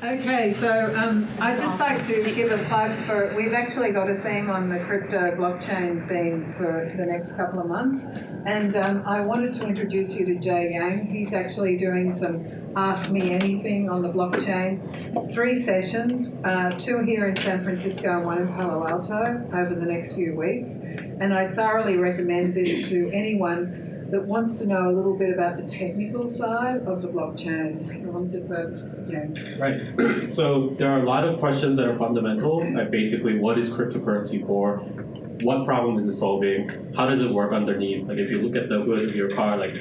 Okay, so I'd just like to give a plug for, we've actually got a theme on the crypto blockchain theme for the next couple of months. And I wanted to introduce you to Jay Yang. He's actually doing some Ask Me Anything on the blockchain. 3 sessions, 2 here in San Francisco and 1 in Palo Alto over the next few weeks. And I thoroughly recommend this to anyone that wants to know a little bit about the technical side of the blockchain. I'm just Right. So there are a lot of questions that are fundamental. Like basically, what is cryptocurrency for? What problem is it solving? How does it work underneath? Like if you look at the hood of your car, like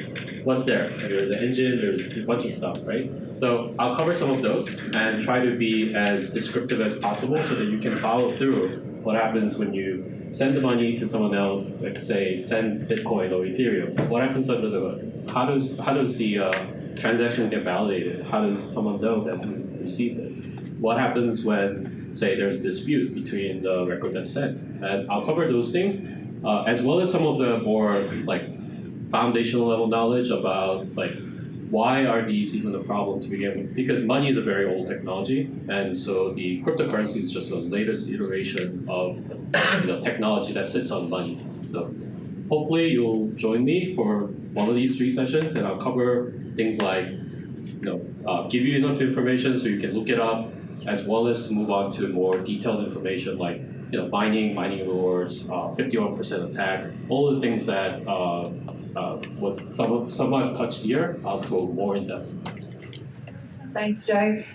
what's there? Like there's an engine, there's a bunch of stuff, right? So I'll cover some of those and try to be as descriptive as possible so that you can follow through what happens when you send the money to someone else, like say send Bitcoin or Ethereum. What happens under the hood? How does the transaction get validated? How does someone know that who received it? What happens when, say, there's a dispute between the record that's sent? And I'll cover those things, as well as some of the more like foundational level knowledge about like why are these even a problem to begin with? Because money is a very old technology, and so the cryptocurrency is just the latest iteration of technology that sits on money. So hopefully you'll join me for one of these 3 sessions, and I'll cover things like give you enough information so you can look it up, as well as move on to more detailed information like mining rewards, 51% attack, all the things that was somewhat touched here. I'll go more in depth. Thanks, Jay.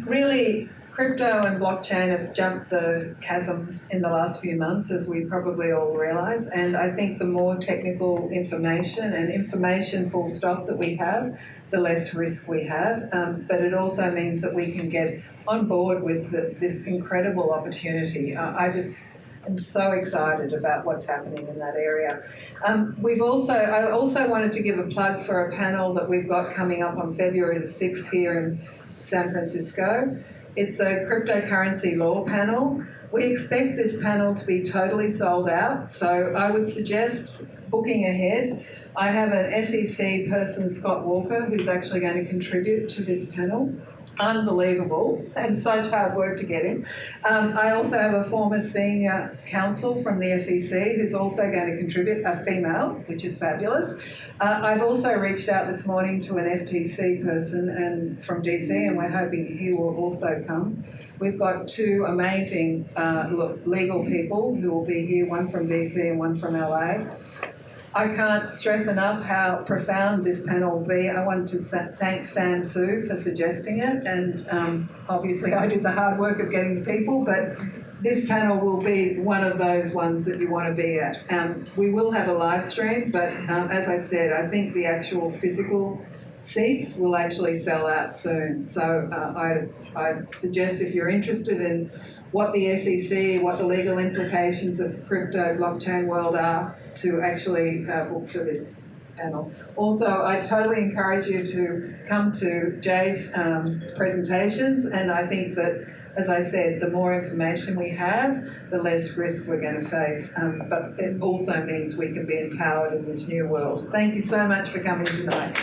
Really, crypto and blockchain have jumped the chasm in the last few months, as we probably all realise. And I think the more technical information and information full stop that we have, the less risk we have. But it also means that we can get on board with this incredible opportunity. I just am so excited about what's happening in that area. I also wanted to give a plug for a panel that we've got coming up on February the 6th here in San Francisco. It's a cryptocurrency law panel. We expect this panel to be totally sold out, so I would suggest booking ahead. I have an SEC person, Scott Walker, who's actually going to contribute to this panel. Unbelievable, and such hard work to get him. I also have a former senior counsel from the SEC who's also going to contribute, a female, which is fabulous. I've also reached out this morning to an FTC person from DC, and we're hoping he will also come. We've got 2 amazing legal people who will be here, one from DC and one from LA. I can't stress enough how profound this panel will be. I want to thank Sam Sue for suggesting it, and obviously I did the hard work of getting the people, but this panel will be one of those ones that you want to be at. We will have a live stream, but as I said, I think the actual physical seats will actually sell out soon. So I suggest if you're interested in what the SEC, what the legal implications of the crypto blockchain world are, to actually book for this panel. Also, I totally encourage you to come to Jay's presentations, and I think that, as I said, the more information we have, the less risk we're going to face. But it also means we can be empowered in this new world. Thank you so much for coming tonight.